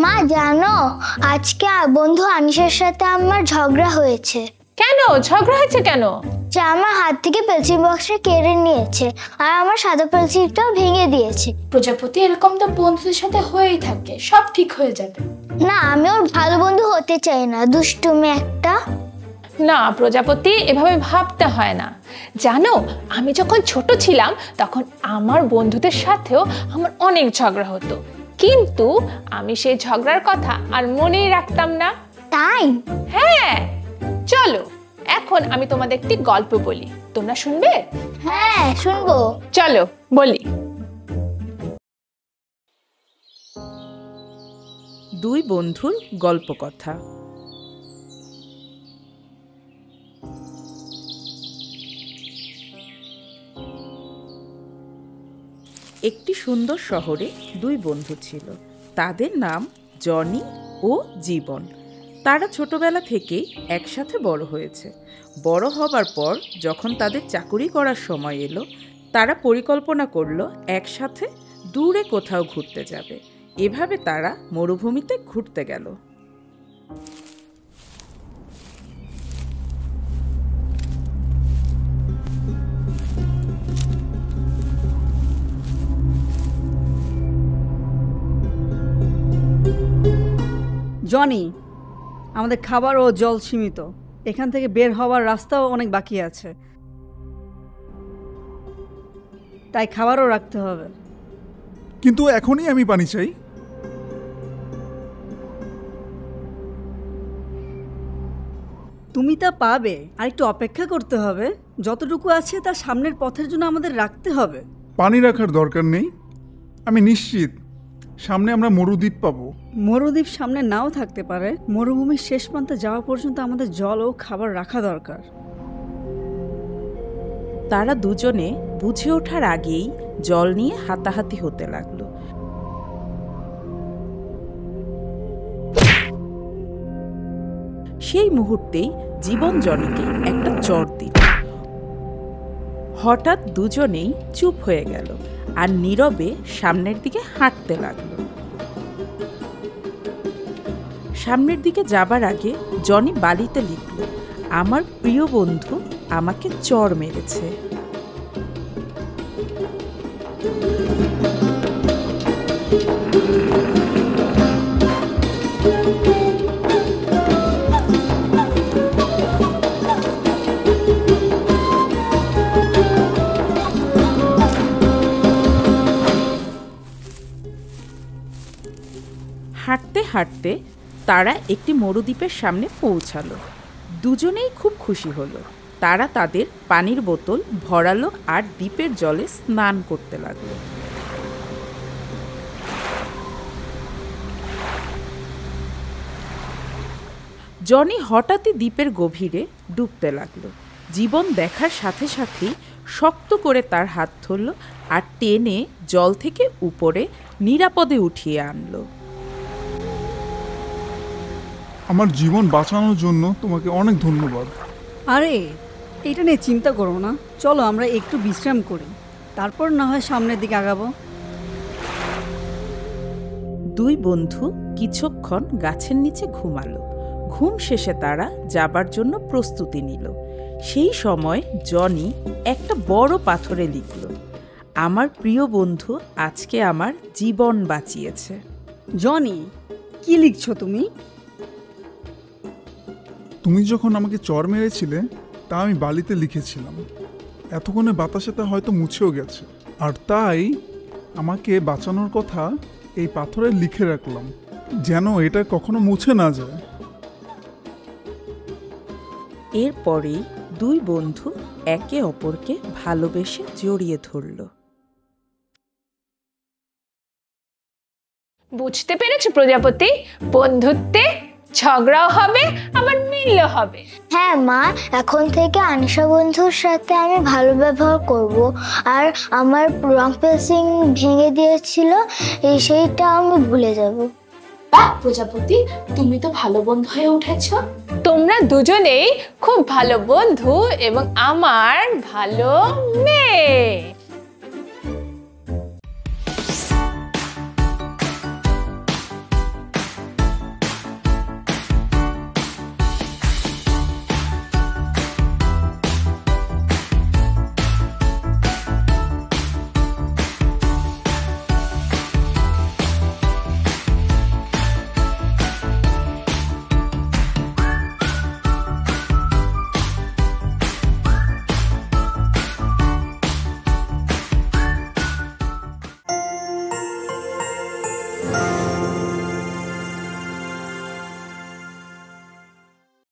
মা জানো, আজকে বন্ধু আনিশার সাথে আমার ঝগড়া হয়েছে। কেন ঝগড়া হয়েছে কেন? যে আমার হাত থেকে পেন্সিল বক্সটা কেড়ে নিয়েছে আর আমার সাদা পেন্সিলটাও ভেঙে দিয়েছে। প্রজাপতি, এরকম তো বন্ধুদের সাথে হয়েই থাকে, সব ঠিক হয়ে যাবে। না, আমি ওর ভালো বন্ধু হতে চাই না, দুষ্টুমি একটা। না প্রজাপতি, এভাবে ভাবতে হয় না। জানো, আমি যখন ছোট ছিলাম তখন আমার বন্ধুদের সাথেও আমার অনেক ঝগড়া হতো, কিন্তু আমি সেই ঝগড়ার কথা আর মনেই রাখতাম না। তাই? হ্যাঁ, চলো এখন আমি তোমাদের একটি গল্প বলি, তোমরা শুনবে? হ্যাঁ, শুনবো। চলো বলি। দুই বন্ধুর গল্প কথা। একটি সুন্দর শহরে দুই বন্ধু ছিল। তাদের নাম জনি ও জীবন। তারা ছোটবেলা থেকেই একসাথে বড় হয়েছে। বড় হবার পর যখন তাদের চাকুরি করার সময় এলো, তারা পরিকল্পনা করলো একসাথে দূরে কোথাও ঘুরতে যাবে। এভাবে তারা মরুভূমিতে ঘুরতে গেল। জনি, আমাদের খাবার ও জল সীমিত, এখান থেকে বের হওয়ার রাস্তাও অনেক বাকি আছে, তাই খাবারও রাখতে হবে। কিন্তু এখনই আমি পানি চাই। তুমি তা পাবে, আর একটু অপেক্ষা করতে হবে। যতটুকু আছে তা সামনের পথের জন্য আমাদের রাখতে হবে। পানি রাখার দরকার নেই, আমি নিশ্চিত সামনে আমরা মরুদ্বীপ পাবো। মরুদ্বীপ সামনে নাও থাকতে পারে, মরুভূমির শেষ প্রান্তে যাওয়া পর্যন্ত আমাদের জল ও খাবার রাখা দরকার। তারা দুজনে বুঝে ওঠার আগেই জল নিয়ে হাতাহাতি হতে লাগলো। সেই মুহূর্তেই জীবন জনিকে একটা চড় দিল। হঠাৎ দুজনেই চুপ হয়ে গেল আর নীরবে সামনের দিকে হাঁটতে লাগলো। সামনের দিকে যাবার আগে জনি বালিতে লিখল, আমার প্রিয় বন্ধু আমাকে চড় মেরেছে। হাঁটতে হাঁটতে তারা একটি মরুদ্বীপের সামনে পৌঁছালো। দুজনেই খুব খুশি হলো। তারা তাদের পানির বোতল ভরালো আর দ্বীপের জলে স্নান করতে লাগলো। জনি হঠাৎই দ্বীপের গভীরে ডুবতে লাগলো। জীবন দেখার সাথে সাথেই শক্ত করে তার হাত ধরল আর টেনে জল থেকে উপরে নিরাপদে উঠিয়ে আনলো। আমার জীবন বাঁচানোর জন্য তোমাকে অনেক ধন্যবাদ। আরে এটা নিয়ে চিন্তা করো না, চলো আমরা একটু বিশ্রাম করি, তারপর না হয় সামনের দিকে আগাবো। দুই বন্ধু কিছুক্ষণ গাছের নিচে ঘুমালো। ঘুম শেষে তারা যাবার জন্য প্রস্তুতি নিল। সেই সময় জনি একটা বড় পাথরে লিখল, আমার প্রিয় বন্ধু আজকে আমার জীবন বাঁচিয়েছে। জনি, কি লিখছো তুমি? তুমি যখন আমাকে চড় মেরেছিলে তা আমি বালিতে লিখেছিলাম। এতক্ষণে বাতাসে তা হয়তো মুছেও গেছে, আর তাই আমাকে বাঁচানোর কথা এই পাথরে লিখে রাখলাম, যেন এটা কখনো মুছে না যায়। এরপরেই দুই বন্ধু একে অপরকে ভালোবেসে জড়িয়ে ধরল। বুঝতে পেরেছো প্রজাপতি, বন্ধুত্বে ঝগড়াও হবে আবার মিলও হবে। হ্যাঁ মা, এখন থেকে আনিশা বন্ধুর সাথে আমি ভালো ব্যবহার করব, আর আমার রং পেন্সিল ভেঙে দিয়েছিল সেইটা আমি ভুলে যাব। বাহ প্রজাপতি, তুমি তো ভালো বন্ধু হয়ে উঠেছো। তোমরা দুজনেই খুব ভালো বন্ধু এবং আমার ভালো মেয়ে।